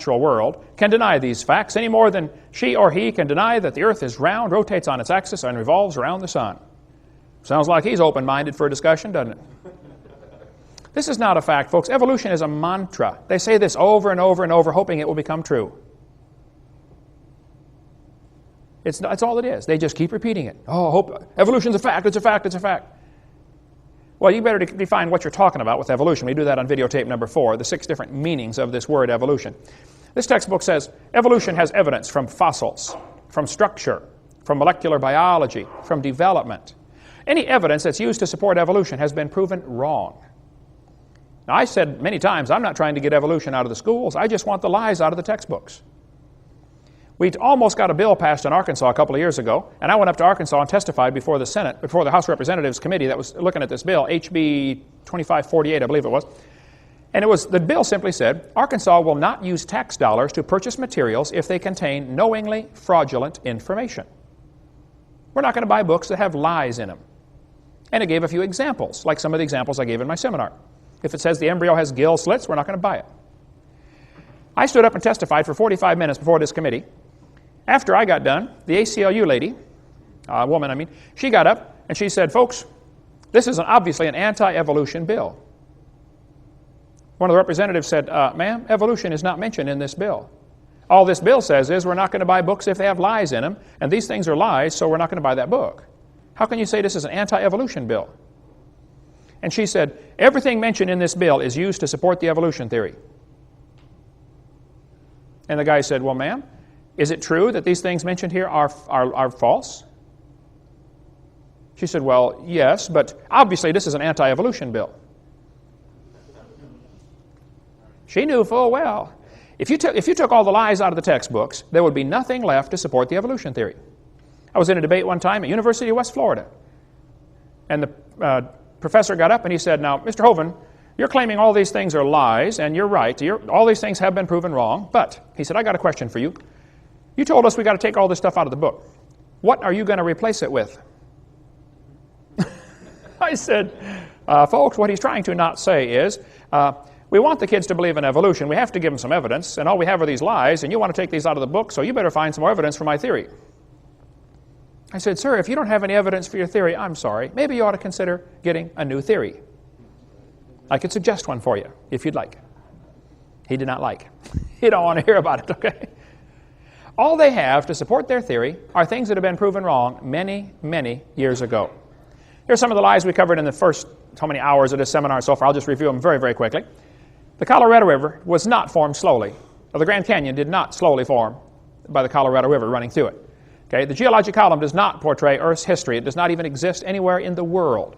natural world can deny these facts any more than she or he can deny that the earth is round, rotates on its axis, and revolves around the sun. Sounds like he's open-minded for a discussion, doesn't it? This is not a fact, folks. Evolution is a mantra. They say this over and over and over, hoping it will become true. That's all it is. They just keep repeating it. Oh, evolution's a fact, it's a fact, it's a fact. Well, you better define what you're talking about with evolution. We do that on videotape number 4, the 6 different meanings of this word evolution. This textbook says evolution has evidence from fossils, from structure, from molecular biology, from development. Any evidence that's used to support evolution has been proven wrong. Now, I said many times, I'm not trying to get evolution out of the schools. I just want the lies out of the textbooks. We almost got a bill passed in Arkansas a couple of years ago, and I went up to Arkansas and testified before the Senate, before the House Representatives Committee that was looking at this bill, HB 2548, I believe it was. And the bill simply said, Arkansas will not use tax dollars to purchase materials if they contain knowingly fraudulent information. We're not going to buy books that have lies in them. And it gave a few examples, like some of the examples I gave in my seminar. If it says the embryo has gill slits, we're not going to buy it. I stood up and testified for 45 minutes before this committee. After I got done, the ACLU lady, woman I mean, she got up and she said, folks, this is obviously an anti-evolution bill. One of the representatives said, ma'am, evolution is not mentioned in this bill. All this bill says is we're not going to buy books if they have lies in them, and these things are lies, so we're not going to buy that book. How can you say this is an anti-evolution bill? And she said, everything mentioned in this bill is used to support the evolution theory. And the guy said, well, ma'am, is it true that these things mentioned here are false? She said, well, yes, but obviously this is an anti-evolution bill. She knew full well. If you took all the lies out of the textbooks, there would be nothing left to support the evolution theory. I was in a debate one time at University of West Florida, and the professor got up and he said, now, Mr. Hovind, you're claiming all these things are lies, and you're right. All these things have been proven wrong, but, he said, I got a question for you. You told us we got to take all this stuff out of the book. What are you going to replace it with? I said, folks, what he's trying to not say is, we want the kids to believe in evolution. We have to give them some evidence, and all we have are these lies, and you want to take these out of the book, so you better find some more evidence for my theory. I said, sir, if you don't have any evidence for your theory, I'm sorry. Maybe you ought to consider getting a new theory. I could suggest one for you, if you'd like. He did not like. He don't want to hear about it, okay? All they have to support their theory are things that have been proven wrong many, many years ago. Here's some of the lies we covered in the first how many hours of this seminar so far. I'll just review them very, very quickly. The Colorado River was not formed slowly. Or the Grand Canyon did not slowly form by the Colorado River running through it. Okay? The geologic column does not portray Earth's history. It does not even exist anywhere in the world.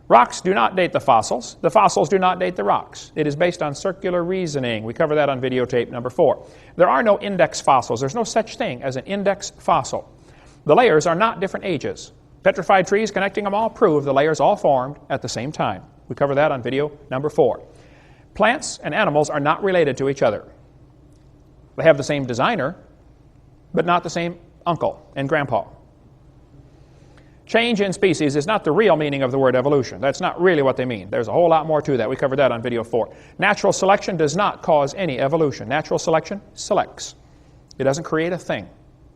Rocks do not date the fossils. The fossils do not date the rocks. It is based on circular reasoning. We cover that on videotape number 4. There are no index fossils. There's no such thing as an index fossil. The layers are not different ages. Petrified trees connecting them all prove the layers all formed at the same time. We cover that on video number 4. Plants and animals are not related to each other. They have the same designer, but not the same uncle and grandpa. Change in species is not the real meaning of the word evolution. That's not really what they mean. There's a whole lot more to that. We covered that on video 4. Natural selection does not cause any evolution. Natural selection selects. It doesn't create a thing.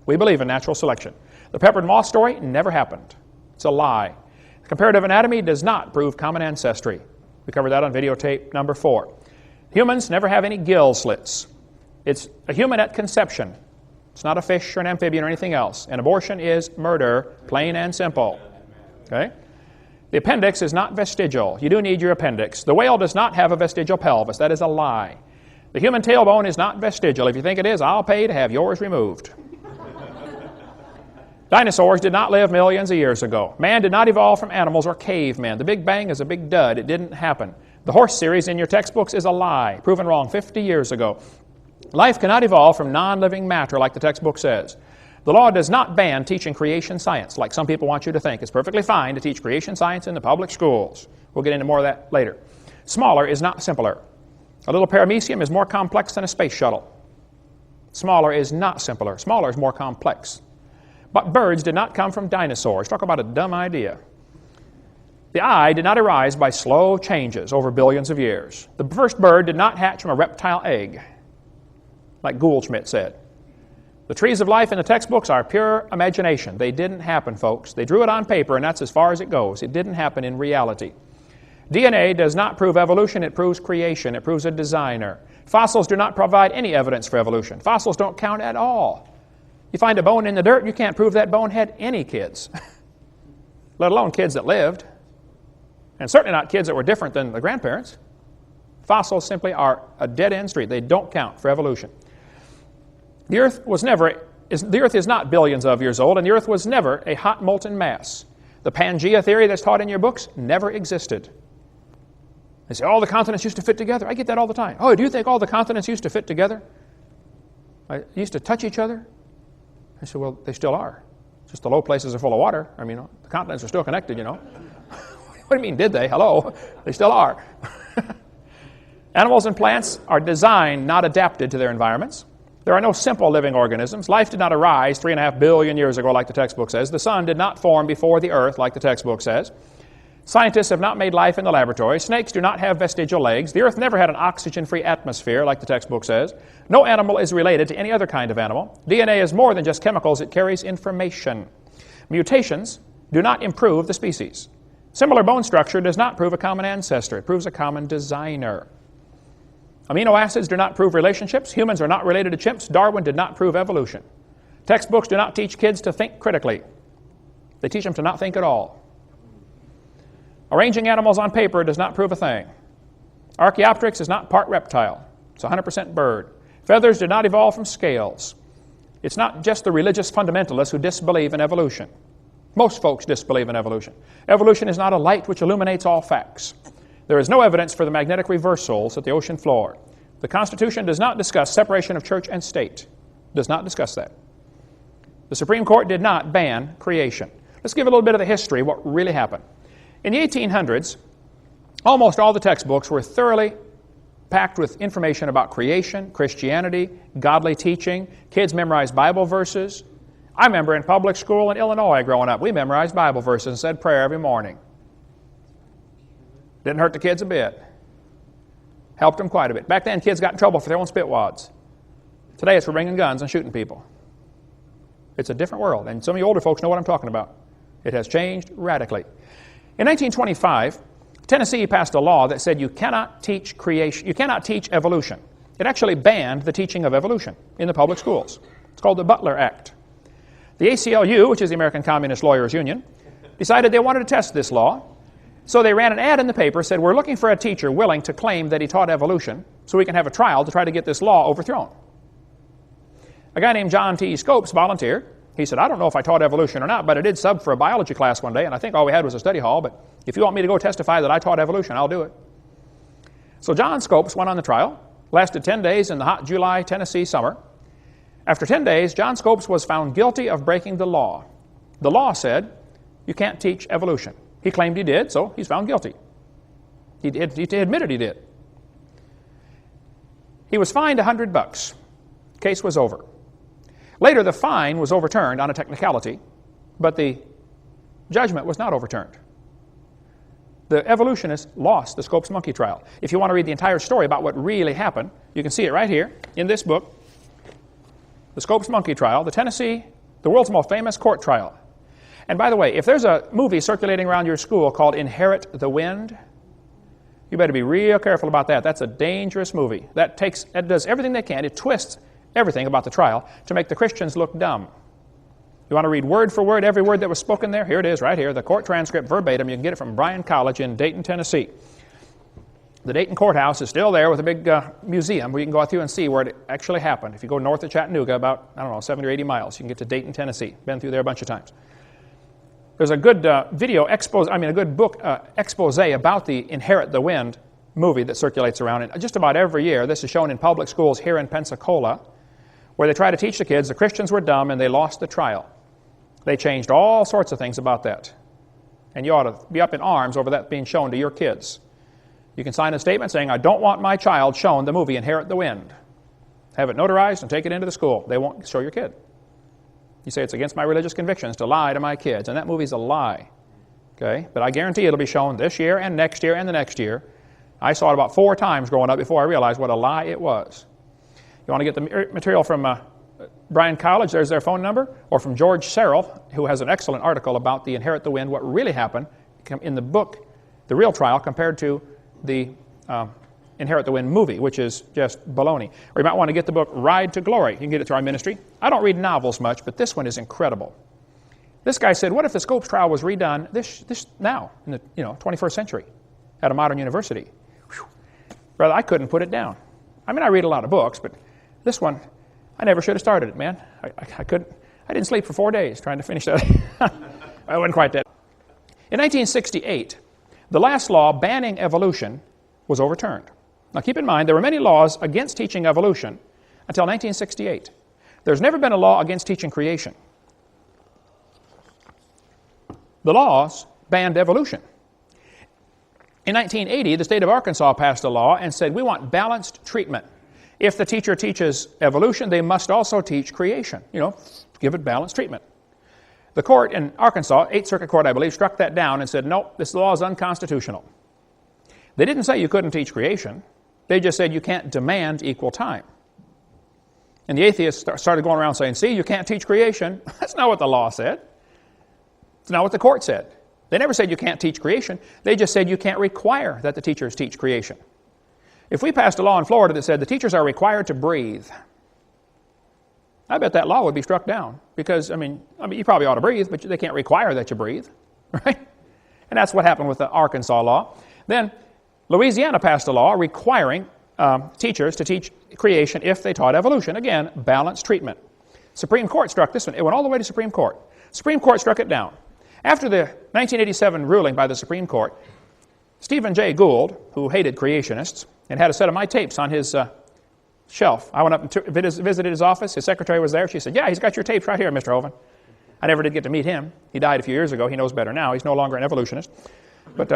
We believe in natural selection. The peppered moth story never happened. It's a lie. Comparative anatomy does not prove common ancestry. We covered that on videotape number 4. Humans never have any gill slits. It's a human at conception. It's not a fish or an amphibian or anything else. An abortion is murder, plain and simple. Okay? The appendix is not vestigial. You do need your appendix. The whale does not have a vestigial pelvis. That is a lie. The human tailbone is not vestigial. If you think it is, I'll pay to have yours removed. Dinosaurs did not live millions of years ago. Man did not evolve from animals or cavemen. The Big Bang is a big dud. It didn't happen. The horse series in your textbooks is a lie, proven wrong 50 years ago. Life cannot evolve from non-living matter like the textbook says. The law does not ban teaching creation science like some people want you to think. It's perfectly fine to teach creation science in the public schools. We'll get into more of that later. Smaller is not simpler. A little paramecium is more complex than a space shuttle. Smaller is not simpler. Smaller is more complex. But birds did not come from dinosaurs. Talk about a dumb idea. The eye did not arise by slow changes over billions of years. The first bird did not hatch from a reptile egg. like Goldschmidt said. The trees of life in the textbooks are pure imagination. They didn't happen, folks. They drew it on paper, and that's as far as it goes. It didn't happen in reality. DNA does not prove evolution. It proves creation. It proves a designer. Fossils do not provide any evidence for evolution. Fossils don't count at all. You find a bone in the dirt, you can't prove that bone had any kids, let alone kids that lived, and certainly not kids that were different than the grandparents. Fossils simply are a dead-end street. They don't count for evolution. The Earth is not billions of years old, and the Earth was never a hot molten mass. The Pangea theory that's taught in your books never existed. They say, all the continents used to fit together. I get that all the time. Oh, do you think all the continents used to fit together? Used to touch each other? I said, well, they still are. Just the low places are full of water. I mean, the continents are still connected, you know. What do you mean, did they? Hello. They still are. Animals and plants are designed, not adapted to their environments. There are no simple living organisms. Life did not arise 3.5 billion years ago, like the textbook says. The sun did not form before the earth, like the textbook says. Scientists have not made life in the laboratory. Snakes do not have vestigial legs. The earth never had an oxygen-free atmosphere, like the textbook says. No animal is related to any other kind of animal. DNA is more than just chemicals. It carries information. Mutations do not improve the species. Similar bone structure does not prove a common ancestor. It proves a common designer. Amino acids do not prove relationships. Humans are not related to chimps. Darwin did not prove evolution. Textbooks do not teach kids to think critically. They teach them to not think at all. Arranging animals on paper does not prove a thing. Archaeopteryx is not part reptile. It's 100% bird. Feathers did not evolve from scales. It's not just the religious fundamentalists who disbelieve in evolution. Most folks disbelieve in evolution. Evolution is not a light which illuminates all facts. There is no evidence for the magnetic reversals at the ocean floor. The Constitution does not discuss separation of church and state. Does not discuss that. The Supreme Court did not ban creation. Let's give a little bit of the history of what really happened. In the 1800s, almost all the textbooks were thoroughly packed with information about creation, Christianity, godly teaching. Kids memorized Bible verses. I remember in public school in Illinois growing up, we memorized Bible verses and said prayer every morning. Didn't hurt the kids a bit. Helped them quite a bit. Back then, kids got in trouble for their own spitwads. Today, it's for bringing guns and shooting people. It's a different world, and some of you older folks know what I'm talking about. It has changed radically. In 1925, Tennessee passed a law that said you cannot teach creation, you cannot teach evolution. It actually banned the teaching of evolution in the public schools. It's called the Butler Act. The ACLU, which is the American Communist Lawyers Union, decided they wanted to test this law. So they ran an ad in the paper, said, we're looking for a teacher willing to claim that he taught evolution so we can have a trial to try to get this law overthrown. A guy named John T. Scopes volunteered. He said, I don't know if I taught evolution or not, but I did sub for a biology class one day, and I think all we had was a study hall, but if you want me to go testify that I taught evolution, I'll do it. So John Scopes went on the trial, lasted 10 days in the hot July, Tennessee summer. After 10 days, John Scopes was found guilty of breaking the law. The law said, you can't teach evolution. He claimed he did, so he's found guilty. He admitted he did. He was fined $100. Case was over. Later, the fine was overturned on a technicality, but the judgment was not overturned. The evolutionists lost the Scopes monkey trial. If you want to read the entire story about what really happened, you can see it right here in this book, The Scopes monkey trial, the world's most famous court trial. And by the way, if there's a movie circulating around your school called Inherit the Wind, you better be real careful about that. That's a dangerous movie. That does everything they can. It twists everything about the trial to make the Christians look dumb. You want to read word for word every word that was spoken there? Here it is right here, the court transcript verbatim. You can get it from Bryan College in Dayton, Tennessee. The Dayton courthouse is still there with a big museum where you can go out through and see where it actually happened. If you go north of Chattanooga about, 70 or 80 miles, you can get to Dayton, Tennessee. Been through there a bunch of times. There's a good a good book expose about the Inherit the Wind movie that circulates around. And just about every year, this is shown in public schools here in Pensacola, where they try to teach the kids the Christians were dumb and they lost the trial. They changed all sorts of things about that. And you ought to be up in arms over that being shown to your kids. You can sign a statement saying, I don't want my child shown the movie Inherit the Wind. Have it notarized and take it into the school. They won't show your kid. You say it's against my religious convictions to lie to my kids, and that movie's a lie. Okay? But I guarantee it'll be shown this year and next year and the next year. I saw it about 4 times growing up before I realized what a lie it was. You You want to get the material from Bryan College, there's their phone number, or from George Serrell, who has an excellent article about the Inherit the Wind, what really happened in the book, The Real Trial, compared to the Inherit the Wind movie, which is just baloney. Or you might want to get the book Ride to Glory. You can get it through our ministry. I don't read novels much, but this one is incredible. This guy said, what if the Scopes trial was redone this now, in the 21st century, at a modern university? Whew. Brother, I couldn't put it down. I mean, I read a lot of books, but this one, I never should have started it, man. I couldn't. I didn't sleep for 4 days trying to finish that. I wasn't quite dead. In 1968, the last law banning evolution was overturned. Now keep in mind, there were many laws against teaching evolution until 1968. There's never been a law against teaching creation. The laws banned evolution. In 1980, the state of Arkansas passed a law and said, we want balanced treatment. If the teacher teaches evolution, they must also teach creation. Give it balanced treatment. The court in Arkansas, 8th Circuit Court, I believe, struck that down and said, nope, this law is unconstitutional. They didn't say you couldn't teach creation. They just said you can't demand equal time. And the atheists started going around saying, see, you can't teach creation. That's not what the law said. It's not what the court said. They never said you can't teach creation. They just said you can't require that the teachers teach creation. If we passed a law in Florida that said the teachers are required to breathe, I bet that law would be struck down because, I mean, you probably ought to breathe, but they can't require that you breathe, right? And that's what happened with the Arkansas law. Then Louisiana passed a law requiring teachers to teach creation if they taught evolution. Again, balanced treatment. Supreme Court struck this one. It went all the way to Supreme Court. Supreme Court struck it down. After the 1987 ruling by the Supreme Court, Stephen Jay Gould, who hated creationists, and had a set of my tapes on his shelf. I went up and visited his office. His secretary was there. She said, yeah, he's got your tapes right here, Mr. Hovind. I never did get to meet him. He died a few years ago. He knows better now. He's no longer an evolutionist. But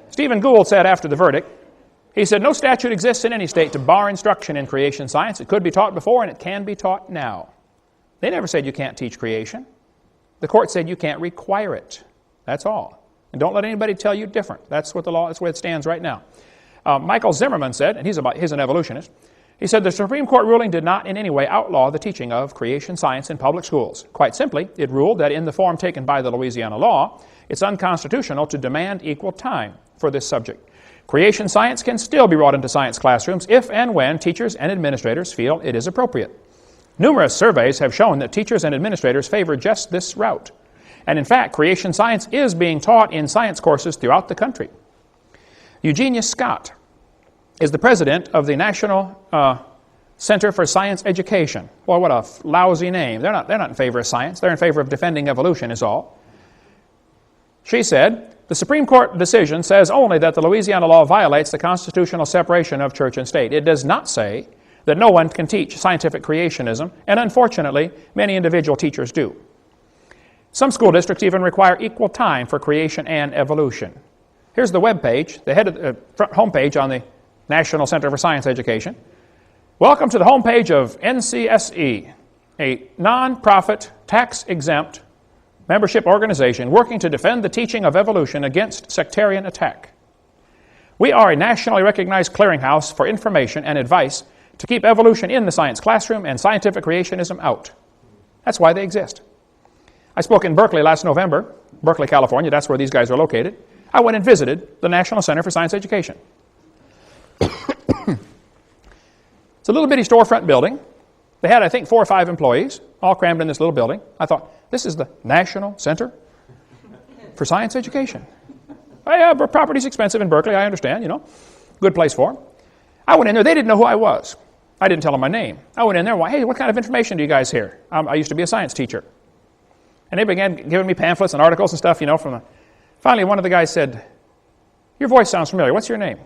Stephen Gould said after the verdict, he said, no statute exists in any state to bar instruction in creation science. It could be taught before and it can be taught now. They never said you can't teach creation. The court said you can't require it. That's all. And don't let anybody tell you different. That's what the law, that's where it stands right now. Michael Zimmerman said, and he's an evolutionist, he said the Supreme Court ruling did not in any way outlaw the teaching of creation science in public schools. Quite simply, it ruled that in the form taken by the Louisiana law, it's unconstitutional to demand equal time for this subject. Creation science can still be brought into science classrooms if and when teachers and administrators feel it is appropriate. Numerous surveys have shown that teachers and administrators favor just this route. And in fact, creation science is being taught in science courses throughout the country. Eugenia Scott is the president of the National Center for Science Education. Boy, what a lousy name. They're not in favor of science. They're in favor of defending evolution is all. She said, the Supreme Court decision says only that the Louisiana law violates the constitutional separation of church and state. It does not say that no one can teach scientific creationism, and unfortunately, many individual teachers do. Some school districts even require equal time for creation and evolution. Here's the web page, the head of the front homepage on the National Center for Science Education. Welcome to the homepage of NCSE, a non-profit, tax-exempt membership organization working to defend the teaching of evolution against sectarian attack. We are a nationally recognized clearinghouse for information and advice to keep evolution in the science classroom and scientific creationism out. That's why they exist. I spoke in Berkeley last November, Berkeley, California. That's where these guys are located. I went and visited the National Center for Science Education. It's a little bitty storefront building. They had, I think, 4 or 5 employees, all crammed in this little building. I thought, this is the National Center for Science Education. Property's expensive in Berkeley, I understand, Good place for them. I went in there. They didn't know who I was. I didn't tell them my name. I went in there. Hey, what kind of information do you guys hear? I used to be a science teacher. And they began giving me pamphlets and articles and stuff, Finally, one of the guys said, your voice sounds familiar. What's your name?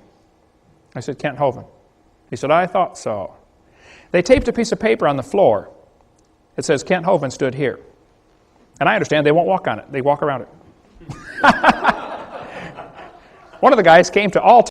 I said, Kent Hovind. He said, I thought so. They taped a piece of paper on the floor that says Kent Hovind stood here. And I understand they won't walk on it. They walk around it. One of the guys came to all